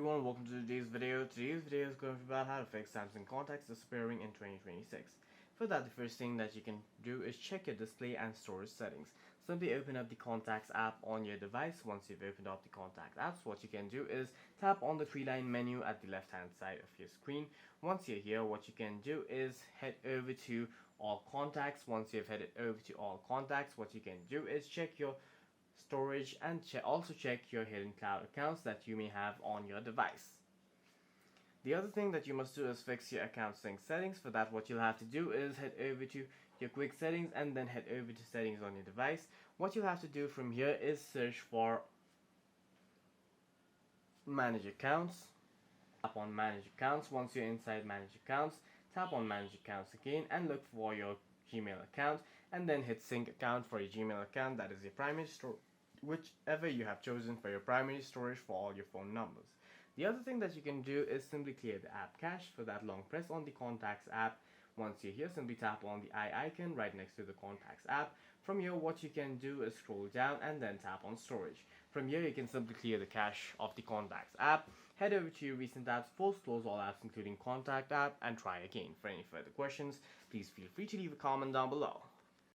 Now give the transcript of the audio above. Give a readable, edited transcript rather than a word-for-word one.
everyone, welcome to today's video. Today's video is going to be about how to fix Samsung contacts disappearing in 2026. For that, the first thing that you can do is check your display and storage settings. Simply open up the Contacts app on your device. Once you've opened up the Contact apps, what you can do is tap on the three-line menu at the left-hand side of your screen. Once you're here, what you can do is head over to All Contacts. Once you've headed over to All Contacts, what you can do is check your storage and also check your hidden cloud accounts that you may have on your device. The other thing that you must do is fix your account sync settings. For that, what you'll have to do is head over to your quick settings and then head over to settings on your device. What you'll have to do from here is search for manage accounts. Tap on manage accounts. Once you're inside manage accounts, tap on manage accounts again and look for your Gmail account and then hit sync account for your Gmail account. That is your primary store, whichever you have chosen for your primary storage for all your phone numbers. The other thing that you can do is simply clear the app cache. For that, long press on the Contacts app. Once you're here, simply tap on the eye icon right next to the Contacts app. From here, what you can do is scroll down and then tap on storage. From here, you can simply clear the cache of the Contacts app. Head over to your recent apps, force close all apps including Contact app, and try again. For any further questions, please feel free to leave a comment down below.